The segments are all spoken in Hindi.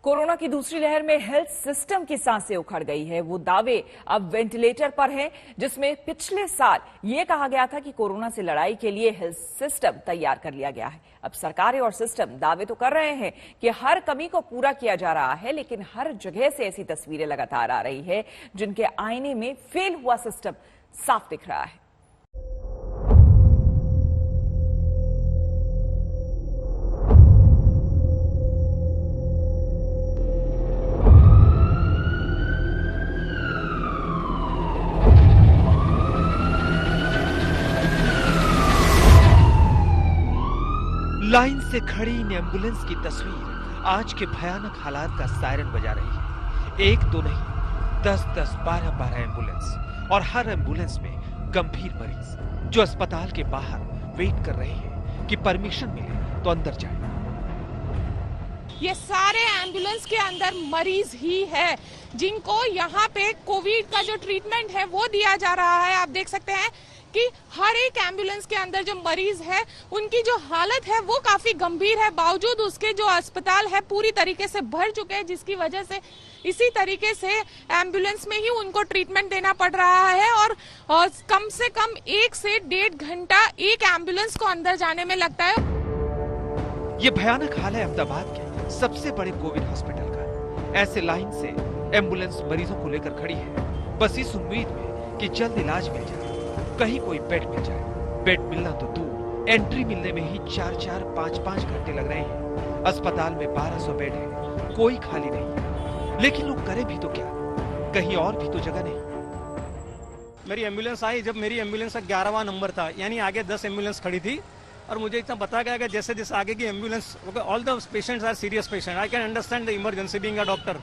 कोरोना की दूसरी लहर में हेल्थ सिस्टम की सांसें उखड़ गई है। वो दावे अब वेंटिलेटर पर हैं, जिसमें पिछले साल ये कहा गया था कि कोरोना से लड़ाई के लिए हेल्थ सिस्टम तैयार कर लिया गया है। अब सरकारें और सिस्टम दावे तो कर रहे हैं कि हर कमी को पूरा किया जा रहा है, लेकिन हर जगह से ऐसी तस्वीरें लगातार आ रही है जिनके आईने में फेल हुआ सिस्टम साफ दिख रहा है। लाइन से खड़ी इन एम्बुलेंस की तस्वीर आज के भयानक हालात का सायरन बजा रही है। एक दो नहीं, 10-10, 12-12 एम्बुलेंस, और हर एम्बुलेंस में गंभीर मरीज जो अस्पताल के बाहर वेट कर रहे हैं कि परमिशन मिले तो अंदर जाए। ये सारे एम्बुलेंस के अंदर मरीज ही है जिनको यहाँ पे कोविड का जो ट्रीटमेंट है वो दिया जा रहा है। आप देख सकते हैं कि हर एक एम्बुलेंस के अंदर जो मरीज है उनकी जो हालत है वो काफी गंभीर है। बावजूद उसके जो अस्पताल है पूरी तरीके से भर चुके हैं, जिसकी वजह से इसी तरीके से एम्बुलेंस में ही उनको ट्रीटमेंट देना पड़ रहा है। और कम से कम 1 से 1.5 घंटा एक एम्बुलेंस को अंदर जाने में लगता है। ये भयानक हाल है अहमदाबाद के सबसे बड़े कोविड हॉस्पिटल का। ऐसे लाइन से एम्बुलेंस मरीजों को लेकर खड़ी है, बस इस उम्मीद में कि जल्द इलाज मिल जाए, कहीं कोई बेड मिल जाए। बेड मिलना तो दूर, एंट्री मिलने में ही 4-4, 5-5 घंटे लग रहे हैं। अस्पताल में 1200 बेड है, कोई खाली नहीं। लेकिन लोग करें भी तो क्या, कहीं और भी तो जगह नहीं। मेरी एम्बुलेंस आई, जब मेरी एम्बुलेंस का 11वां नंबर था, यानी आगे 10 एम्बुलेंस खड़ी थी, और मुझे इतना बताया गया कि जैसे जैसे आगे की ambulance, all the patients are serious patient, I can understand the emergency being a doctor.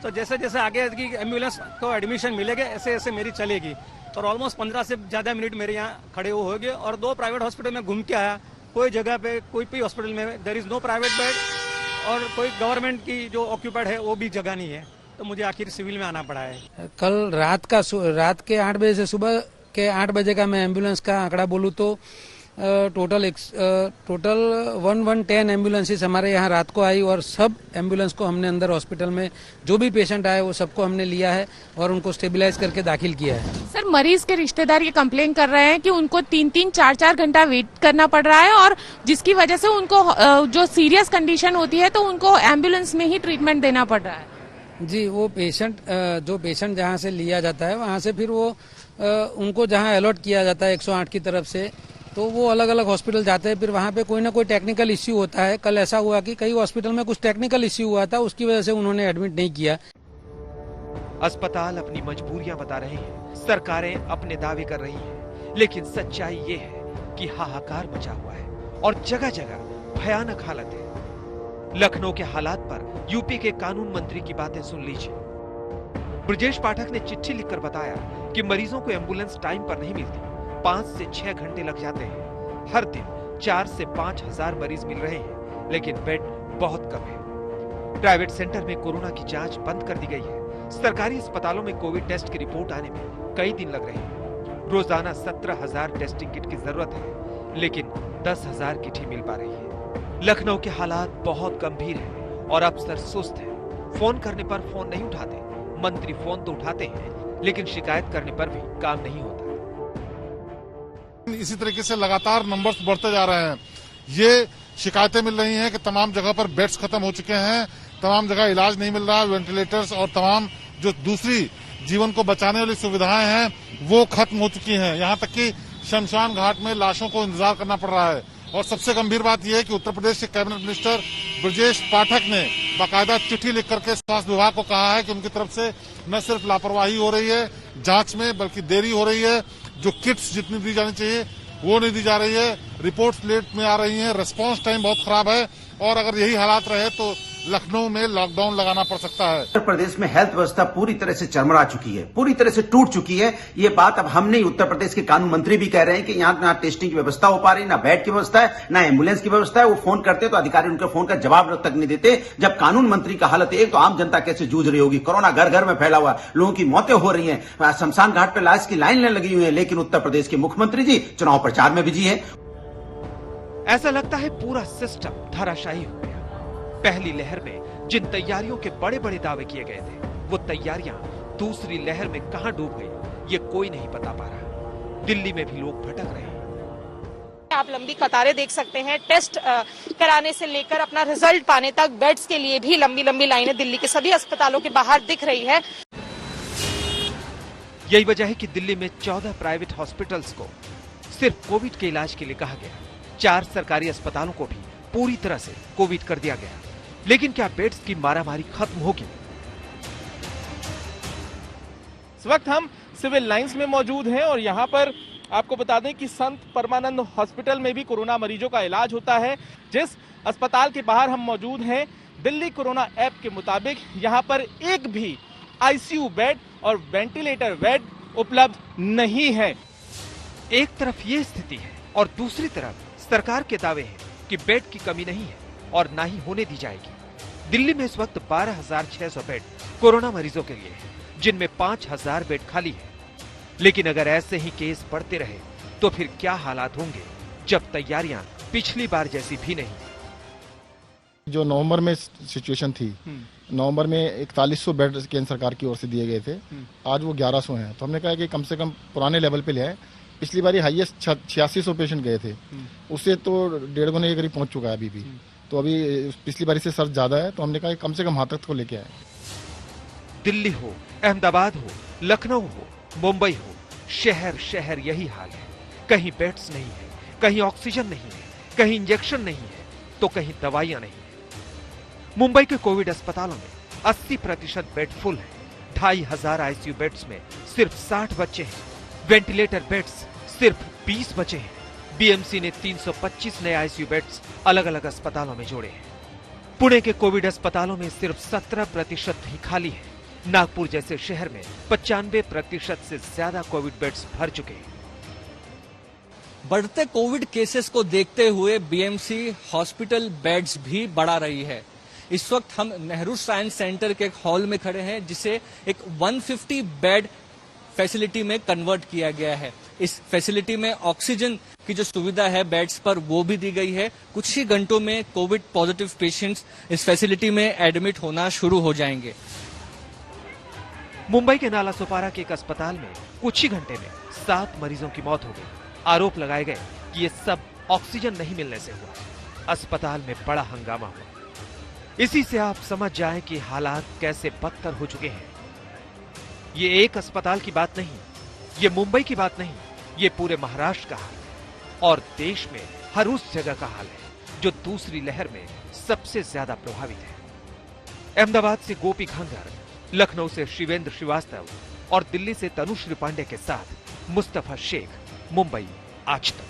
तो जैसे जैसे आगे की एम्बुलेंस को एडमिशन मिलेगा, ऐसे ऐसे मेरी चलेगी। और ऑलमोस्ट 15 से ज्यादा मिनट मेरे यहाँ खड़े हो गए, और 2 प्राइवेट हॉस्पिटल में घूम के आया। कोई जगह पे, कोई भी हॉस्पिटल में there is no private bed, और कोई गवर्नमेंट की जो ऑक्यूपाइड है वो भी जगह नहीं है। तो मुझे आखिर सिविल में आना पड़ा है। कल रात के 8 बजे से सुबह के 8 बजे का मैं एम्बुलेंस का आंकड़ा बोलूँ तो टोटल 1110 एम्बुलेंसेस हमारे यहाँ रात को आई, और सब एम्बुलेंस को हमने अंदर हॉस्पिटल में जो भी पेशेंट आए वो सबको हमने लिया है और उनको स्टेबलाइज करके दाखिल किया है। सर, मरीज के रिश्तेदार ये कंप्लेन कर रहे हैं कि उनको 3-3, 4-4 घंटा वेट करना पड़ रहा है, और जिसकी वजह से उनको जो सीरियस कंडीशन होती है तो उनको एम्बुलेंस में ही ट्रीटमेंट देना पड़ रहा है। जी, वो जो पेशेंट जहाँ से लिया जाता है वहाँ से फिर वो उनको जहाँ अलॉट किया जाता है 108 की तरफ से, तो वो अलग अलग हॉस्पिटल जाते हैं। फिर वहाँ पे कोई ना कोई टेक्निकल इश्यू होता है। कल ऐसा हुआ कि कई हॉस्पिटल में कुछ टेक्निकल इश्यू हुआ था, उसकी वजह से उन्होंने एडमिट नहीं किया। अस्पताल अपनी मजबूरियां बता रहे हैं, सरकारें अपने दावे कर रही हैं, लेकिन सच्चाई ये है कि हाहाकार मचा हुआ है और जगह जगह भयानक हालत है। लखनऊ के हालात पर यूपी के कानून मंत्री की बातें सुन लीजिए। ब्रजेश पाठक ने चिट्ठी लिखकर बताया कि मरीजों को एम्बुलेंस टाइम पर नहीं मिलती, 5 से 6 घंटे लग जाते हैं। हर दिन 4 से 5 हजार मरीज मिल रहे हैं, लेकिन बेड बहुत कम है। प्राइवेट सेंटर में कोरोना की जांच बंद कर दी गई है। सरकारी अस्पतालों में कोविड टेस्ट की रिपोर्ट आने में कई दिन लग रहे हैं। रोजाना 17,000 टेस्टिंग किट की जरूरत है, लेकिन 10,000 किट ही मिल पा रही है। लखनऊ के हालात बहुत गंभीर है और अफसर सुस्त है। फोन करने पर फोन नहीं उठाते। मंत्री फोन तो उठाते हैं, लेकिन शिकायत करने पर भी काम नहीं होता। इसी तरीके से लगातार नंबर्स बढ़ते जा रहे हैं। ये शिकायतें मिल रही हैं कि तमाम जगह पर बेड्स खत्म हो चुके हैं, तमाम जगह इलाज नहीं मिल रहा है, वेंटिलेटर्स और तमाम जो दूसरी जीवन को बचाने वाली सुविधाएं हैं वो खत्म हो चुकी हैं। यहाँ तक कि शमशान घाट में लाशों को इंतजार करना पड़ रहा है। और सबसे गंभीर बात यह है कि उत्तर प्रदेश के कैबिनेट मिनिस्टर ब्रजेश पाठक ने बाकायदा चिट्ठी लिख करके स्वास्थ्य विभाग को कहा है कि उनकी तरफ से न सिर्फ लापरवाही हो रही है जांच में, बल्कि देरी हो रही है। जो किट्स जितनी दी जानी चाहिए वो नहीं दी जा रही है, रिपोर्ट्स लेट में आ रही हैं, रिस्पांस टाइम बहुत खराब है, और अगर यही हालात रहे तो लखनऊ में लॉकडाउन लगाना पड़ सकता है। उत्तर प्रदेश में हेल्थ व्यवस्था पूरी तरह से चरमरा चुकी है, पूरी तरह से टूट चुकी है। ये बात अब हम नहीं, उत्तर प्रदेश के कानून मंत्री भी कह रहे हैं कि यहाँ ना टेस्टिंग की व्यवस्था हो पा रही, ना बेड की व्यवस्था है, ना एम्बुलेंस की व्यवस्था है। वो फोन करते तो अधिकारी उनके फोन का जवाब तक नहीं देते। जब कानून मंत्री का हालत है तो आम जनता कैसे जूझ रही होगी। कोरोना घर घर में फैला हुआ, लोगों की मौतें हो रही हैं, शमशान घाट पर लाश की लाइन लगी हुई है, लेकिन उत्तर प्रदेश के मुख्यमंत्री जी चुनाव प्रचार में बिजी है। ऐसा लगता है पूरा सिस्टम धराशायी हो गया। पहली लहर में जिन तैयारियों के बड़े बड़े दावे किए गए थे, वो तैयारियां दूसरी लहर में कहां डूब गई, ये कोई नहीं बता पा रहा। दिल्ली में भी लोग भटक रहे हैं। आप लंबी कतारें देख सकते हैं। टेस्ट कराने से लेकर अपना रिजल्ट पाने तक बेड्स के लिए भी लंबी लंबी लाइनें दिल्ली के सभी अस्पतालों के बाहर दिख रही है। यही वजह है कि दिल्ली में 14 प्राइवेट हॉस्पिटल्स को सिर्फ कोविड के इलाज के लिए कहा गया। 4 सरकारी अस्पतालों को भी पूरी तरह से कोविड कर दिया गया। लेकिन क्या बेड्स की मारामारी खत्म होगी? इस वक्त हम सिविल लाइंस में मौजूद हैं और यहाँ पर आपको बता दें कि संत परमानंद हॉस्पिटल में भी कोरोना मरीजों का इलाज होता है। जिस अस्पताल के बाहर हम मौजूद हैं, दिल्ली कोरोना ऐप के मुताबिक यहाँ पर एक भी आईसीयू बेड और वेंटिलेटर बेड उपलब्ध नहीं है। एक तरफ ये स्थिति है और दूसरी तरफ सरकार के दावे हैं कि बेड की कमी नहीं है और ना ही होने दी जाएगी। दिल्ली में इस वक्त 12,600 बेड कोरोना मरीजों के लिए है, जिनमें 5,000 बेड खाली है। लेकिन अगर ऐसे ही केस बढ़ते रहे तो फिर क्या हालात होंगे, जब तैयारियां पिछली बार जैसी भी नहीं। जो नवंबर में सिचुएशन थी, नवंबर में 4100 बेड केंद्र सरकार की ओर से दिए गए थे, आज वो 1100 हैं। तो हमने कहा कि कम से कम पुराने लेवल पे ले आए। पिछली बार हाईएस्ट 8600 पेशेंट गए थे, उससे तो 1.5 गुना के करीब पहुंच चुका है अभी भी। तो अभी पिछली बार से सर ज्यादा है, तो हमने कहा कि कम से कम हाथ तक को लेके आए। दिल्ली हो, अहमदाबाद हो, लखनऊ हो, मुंबई हो, शहर शहर यही हाल है। कहीं बेड्स नहीं है, कहीं ऑक्सीजन नहीं है, कहीं इंजेक्शन नहीं है, तो कहीं दवाइयां नहीं है। मुंबई के कोविड अस्पतालों में 80% बेड फुल है। 2,500 आईसीयू बेड्स में सिर्फ 60 बच्चे हैं। वेंटिलेटर बेड्स सिर्फ 20 बचे हैं। बीएमसी ने 325 नए आईसीयू बेड्स अलग अलग अस्पतालों में जोड़े हैं। पुणे के कोविड अस्पतालों में सिर्फ 17% ही खाली है। नागपुर जैसे शहर में 95% से ज्यादा कोविड बेड्स भर चुके हैं। बढ़ते कोविड केसेस को देखते हुए बीएमसी हॉस्पिटल बेड्स भी बढ़ा रही है। इस वक्त हम नेहरू साइंस सेंटर के एक हॉल में खड़े हैं, जिसे एक 150 बेड फैसिलिटी में कन्वर्ट किया गया है। इस फैसिलिटी में ऑक्सीजन की जो सुविधा है बेड्स पर, वो भी दी गई है। कुछ ही घंटों में कोविड पॉजिटिव पेशेंट्स इस फैसिलिटी में एडमिट होना शुरू हो जाएंगे। मुंबई के नाला सोपारा के एक अस्पताल में कुछ ही घंटे में 7 मरीजों की मौत हो गई। आरोप लगाए गए कि ये सब ऑक्सीजन नहीं मिलने से हुआ। अस्पताल में बड़ा हंगामा हुआ। इसी से आप समझ जाएं कि हालात कैसे बदतर हो चुके हैं। ये एक अस्पताल की बात नहीं, ये मुंबई की बात नहीं, ये पूरे महाराष्ट्र का हाल है और देश में हर उस जगह का हाल है जो दूसरी लहर में सबसे ज्यादा प्रभावित है। अहमदाबाद से गोपी घंगर, लखनऊ से शिवेंद्र श्रीवास्तव और दिल्ली से तनुश्री पांडे के साथ मुस्तफा शेख, मुंबई आज तक।